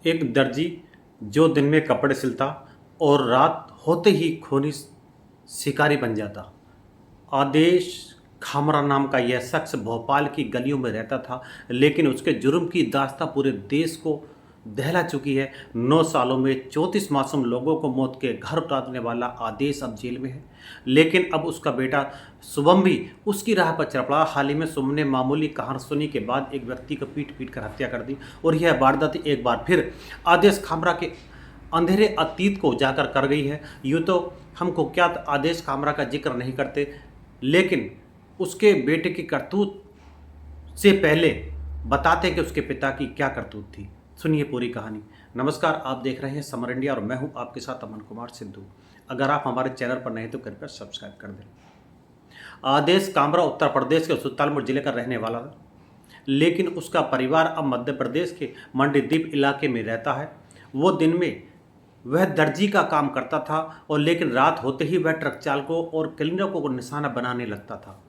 एक दर्जी जो दिन में कपड़े सिलता और रात होते ही खूनी शिकारी बन जाता। आदेश खामरा नाम का यह शख्स भोपाल की गलियों में रहता था, लेकिन उसके जुर्म की दास्तां पूरे देश को दहला चुकी है। 9 सालों में 34 मासूम लोगों को मौत के घर उतारने वाला आदेश अब जेल में है, लेकिन अब उसका बेटा शुभम भी उसकी राह पर चल पड़ा। हाल ही में शुभम ने मामूली कहासुनी के बाद एक व्यक्ति को पीट पीट कर हत्या कर दी, और यह वारदात एक बार फिर आदेश खामरा के अंधेरे अतीत को उजागर कर गई है। यूँ तो हम कुख्यात आदेश खामरा का जिक्र नहीं करते, लेकिन उसके बेटे की करतूत से पहले बताते हैं कि उसके पिता की क्या करतूत थी। सुनिए पूरी कहानी। नमस्कार, आप देख रहे हैं समर इंडिया और मैं हूं आपके साथ अमन कुमार सिद्धू। अगर आप हमारे चैनल पर नए तो कृपया सब्सक्राइब कर दें। आदेश कामरा उत्तर प्रदेश के सुल्तानपुर जिले का रहने वाला था, लेकिन उसका परिवार अब मध्य प्रदेश के मंडीदीप इलाके में रहता है। वो दिन में वह दर्जी का काम करता था, और लेकिन रात होते ही वह ट्रक चालकों और क्लीनरों को निशाना बनाने लगता था।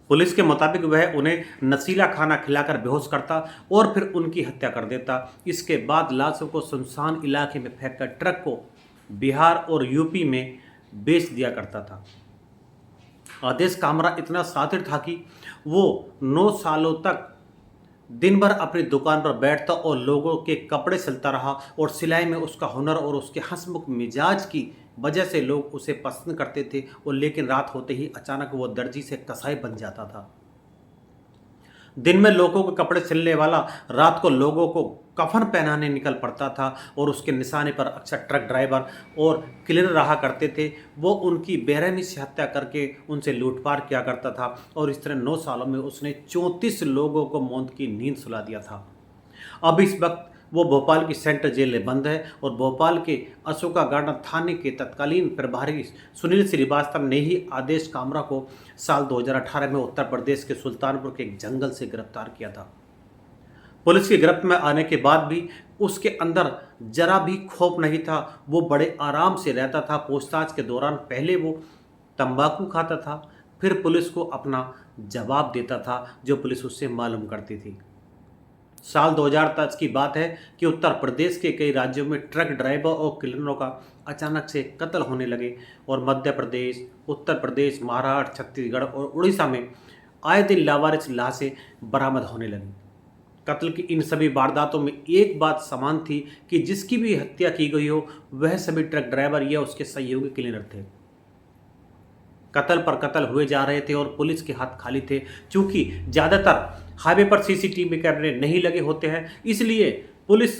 पुलिस के मुताबिक वह उन्हें नशीला खाना खिलाकर बेहोश करता और फिर उनकी हत्या कर देता। इसके बाद लाशों को सुनसान इलाके में फेंककर ट्रक को बिहार और यूपी में बेच दिया करता था। आदेश कामरा इतना शातिर था कि वो 9 सालों तक दिन भर अपनी दुकान पर बैठता और लोगों के कपड़े सिलता रहा, और सिलाई में उसका हुनर और उसके हंसमुख मिजाज की वजह से लोग उसे पसंद करते थे। और लेकिन रात होते ही अचानक वो दर्जी से कसाई बन जाता था। दिन में लोगों के कपड़े सिलने वाला रात को लोगों को कफन पहनाने निकल पड़ता था, और उसके निशाने पर अक्सर ट्रक ड्राइवर और क्लीनर रहा करते थे। वो उनकी बेरहमी से हत्या करके उनसे लूटपाट किया करता था, और इस तरह 9 सालों में उसने 34 लोगों को मौत की नींद सुला दिया था। अब इस वक्त वो भोपाल की सेंट्रल जेल में बंद है, और भोपाल के अशोका गार्डन थाने के तत्कालीन प्रभारी सुनील श्रीवास्तव ने ही आदेश कामरा को साल 2018 में उत्तर प्रदेश के सुल्तानपुर के एक जंगल से गिरफ्तार किया था। पुलिस की गिरफ्त में आने के बाद भी उसके अंदर जरा भी खौफ नहीं था। वो बड़े आराम से रहता था। पूछताछ के दौरान पहले वो तंबाकू खाता था, फिर पुलिस को अपना जवाब देता था जो पुलिस उससे मालूम करती थी। साल 2010 की बात है कि उत्तर प्रदेश के कई राज्यों में ट्रक ड्राइवर और क्लीनरों का अचानक से कत्ल होने लगे, और मध्य प्रदेश, उत्तर प्रदेश, महाराष्ट्र, छत्तीसगढ़ और उड़ीसा में आए दिन लावारिस लाशें बरामद होने लगी। कत्ल की इन सभी वारदातों में एक बात समान थी कि जिसकी भी हत्या की गई हो वह सभी ट्रक ड्राइवर या उसके सहयोगी क्लीनर थे। कत्ल पर कत्ल हुए जा रहे थे और पुलिस के हाथ खाली थे। चूंकि ज़्यादातर हाईवे पर सीसीटीवी कैमरे नहीं लगे होते हैं, इसलिए पुलिस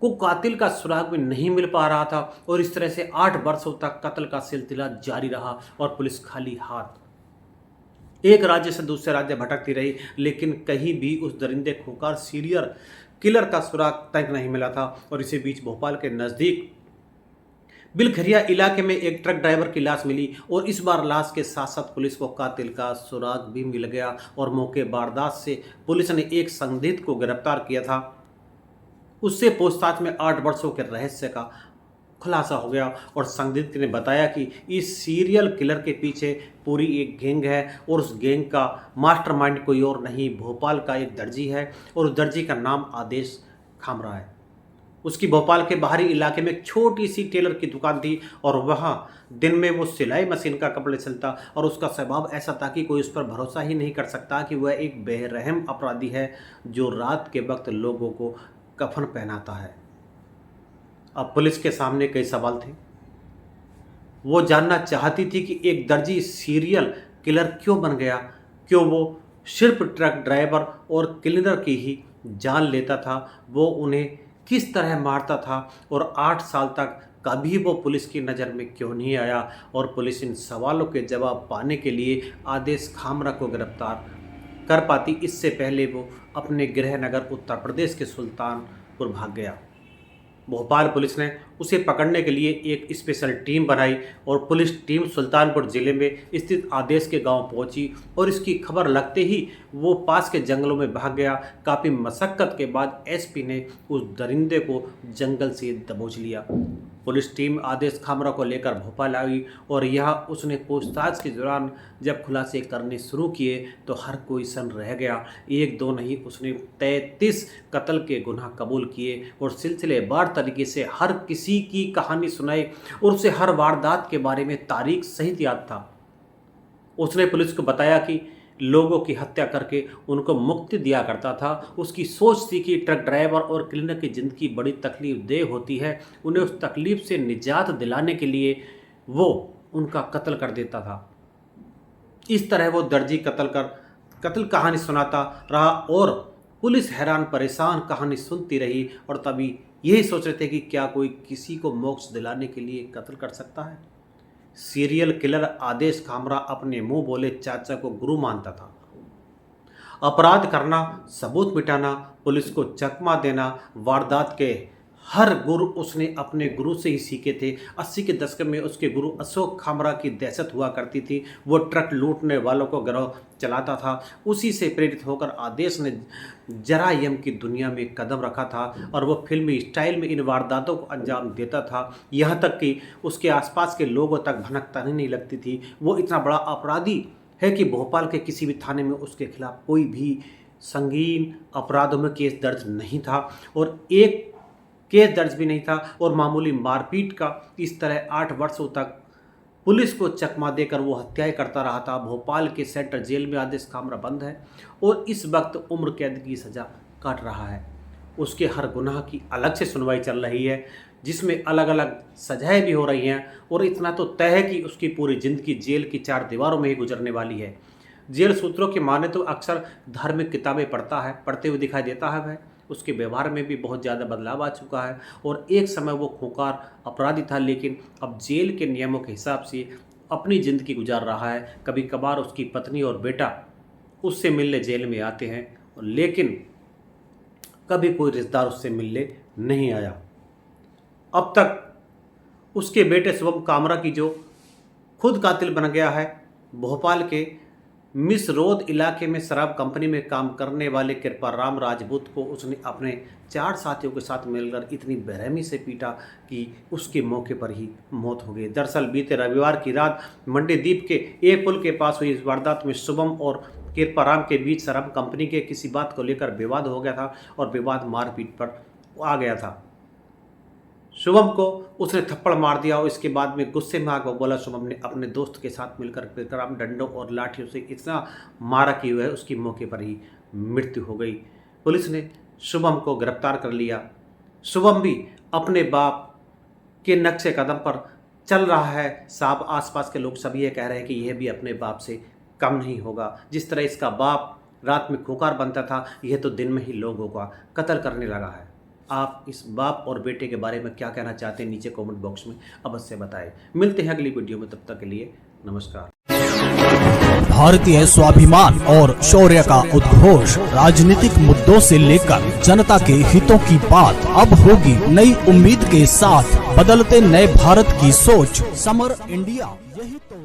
को कातिल का सुराग भी नहीं मिल पा रहा था, और इस तरह से 8 वर्षों तक कत्ल का सिलसिला जारी रहा और पुलिस खाली हाथ एक राज्य से दूसरे राज्य भटकती रही, लेकिन कहीं भी उस दरिंदे खूंखार सीरियल किलर का सुराग तक नहीं मिला था। और इसी बीच भोपाल के नज़दीक बिलखरिया इलाके में एक ट्रक ड्राइवर की लाश मिली, और इस बार लाश के साथ साथ पुलिस को कातिल का सुराग भी मिल गया, और मौके वारदात से पुलिस ने एक संदिग्ध को गिरफ्तार किया था। उससे पूछताछ में 8 वर्षों के रहस्य का खुलासा हो गया, और संदिग्ध ने बताया कि इस सीरियल किलर के पीछे पूरी एक गैंग है, और उस गैंग का मास्टरमाइंड कोई और नहीं, भोपाल का एक दर्जी है, और उस दर्जी का नाम आदेश खामरा है। उसकी भोपाल के बाहरी इलाके में एक छोटी सी टेलर की दुकान थी, और वहाँ दिन में वो सिलाई मशीन का कपड़े सिलता, और उसका स्वभाव ऐसा था कि कोई उस पर भरोसा ही नहीं कर सकता कि वह एक बेरहम अपराधी है जो रात के वक्त लोगों को कफन पहनाता है। अब पुलिस के सामने कई सवाल थे। वो जानना चाहती थी कि एक दर्जी सीरियल किलर क्यों बन गया, क्यों वो सिर्फ ट्रक ड्राइवर और क्लीनर की ही जान लेता था, वो उन्हें किस तरह मारता था, और 8 साल तक कभी वो पुलिस की नज़र में क्यों नहीं आया। और पुलिस इन सवालों के जवाब पाने के लिए आदेश खामरा को गिरफ्तार कर पाती, इससे पहले वो अपने गृह नगर उत्तर प्रदेश के सुल्तानपुर भाग गया। भोपाल पुलिस ने उसे पकड़ने के लिए एक स्पेशल टीम बनाई, और पुलिस टीम सुल्तानपुर जिले में स्थित आदेश के गांव पहुंची, और इसकी खबर लगते ही वो पास के जंगलों में भाग गया। काफ़ी मशक्क़त के बाद एसपी ने उस दरिंदे को जंगल से दबोच लिया। पुलिस टीम आदेश खामरा को लेकर भोपाल आई और यह उसने पूछताछ के दौरान जब खुलासे करने शुरू किए तो हर कोई सन रह गया। एक दो नहीं, उसने 33 कत्ल के गुनाह कबूल किए और सिलसिलेवार तरीके से हर किसी की कहानी सुनाई और उसे हर वारदात के बारे में तारीख सहित याद था। उसने पुलिस को बताया कि लोगों की हत्या करके उनको मुक्ति दिया करता था। उसकी सोच थी कि ट्रक ड्राइवर और क्लीनर की ज़िंदगी बड़ी तकलीफदेह होती है, उन्हें उस तकलीफ से निजात दिलाने के लिए वो उनका कत्ल कर देता था। इस तरह वो दर्जी कत्ल कहानी सुनाता रहा और पुलिस हैरान परेशान कहानी सुनती रही और तभी यही सोच रहे थे कि क्या कोई किसी को मोक्ष दिलाने के लिए कत्ल कर सकता है। सीरियल किलर आदेश खामरा अपने मुंह बोले चाचा को गुरु मानता था। अपराध करना, सबूत मिटाना, पुलिस को चकमा देना, वारदात के हर गुर उसने अपने गुरु से ही सीखे थे। 80 के दशक में उसके गुरु अशोक खामरा की दहशत हुआ करती थी। वो ट्रक लूटने वालों को गिरोह चलाता था। उसी से प्रेरित होकर आदेश ने जरायम की दुनिया में कदम रखा था और वो फिल्मी स्टाइल में इन वारदातों को अंजाम देता था। यहाँ तक कि उसके आसपास के लोगों तक भनक तनी नहीं लगती थी। वो इतना बड़ा अपराधी है कि भोपाल के किसी भी थाने में उसके खिलाफ कोई भी संगीन अपराधों में केस दर्ज नहीं था और एक केस दर्ज भी नहीं था और मामूली मारपीट का इस तरह 8 वर्षों तक पुलिस को चकमा देकर वो हत्याएं करता रहा था। भोपाल के सेंट्रल जेल में आदेश खामरा बंद है और इस वक्त उम्र कैद की सज़ा काट रहा है। उसके हर गुनाह की अलग से सुनवाई चल रही है जिसमें अलग अलग सजाएं भी हो रही हैं और इतना तो तय है कि उसकी पूरी ज़िंदगी जेल की 4 दीवारों में ही गुजरने वाली है। जेल सूत्रों की माने तो अक्सर धार्मिक किताबें पढ़ते हुए दिखाई देता है। वह उसके व्यवहार में भी बहुत ज़्यादा बदलाव आ चुका है और एक समय वो खूंखार अपराधी था, लेकिन अब जेल के नियमों के हिसाब से अपनी ज़िंदगी गुजार रहा है। कभी कभार उसकी पत्नी और बेटा उससे मिलने जेल में आते हैं लेकिन कभी कोई रिश्तेदार उससे मिलने नहीं आया। अब तक उसके बेटे शुभम कामरा की जो खुद कातिल बन गया है। भोपाल के मिस रोड इलाके में शराब कंपनी में काम करने वाले कृपाराम राजपूत को उसने अपने 4 साथियों के साथ मिलकर इतनी बेरहमी से पीटा कि उसके मौके पर ही मौत हो गई। दरअसल बीते रविवार की रात मंडीदीप के एक पुल के पास हुई इस वारदात में शुभम और कृपाराम के बीच शराब कंपनी के किसी बात को लेकर विवाद हो गया था और विवाद मारपीट पर आ गया था। शुभम को उसने थप्पड़ मार दिया और इसके बाद में गुस्से में आकर बोला। शुभम ने अपने दोस्त के साथ मिलकर कृपाराम डंडों और लाठियों से इतना मारा कि वह उसकी मौके पर ही मृत्यु हो गई। पुलिस ने शुभम को गिरफ्तार कर लिया। शुभम भी अपने बाप के नक्शे कदम पर चल रहा है। साहब आसपास के लोग सभी ये कह रहे हैं कि यह भी अपने बाप से कम नहीं होगा। जिस तरह इसका बाप रात में खूंखार बनता था, यह तो दिन में ही लोगों का कत्ल करने लगा है। आप इस बाप और बेटे के बारे में क्या कहना चाहते हैं नीचे कमेंट बॉक्स में अवश्य बताएं। मिलते हैं अगली वीडियो में, तब तक के लिए नमस्कार। भारतीय स्वाभिमान और शौर्य का उद्घोष, राजनीतिक मुद्दों से लेकर जनता के हितों की बात अब होगी नई उम्मीद के साथ। बदलते नए भारत की सोच, समर इंडिया, यही तो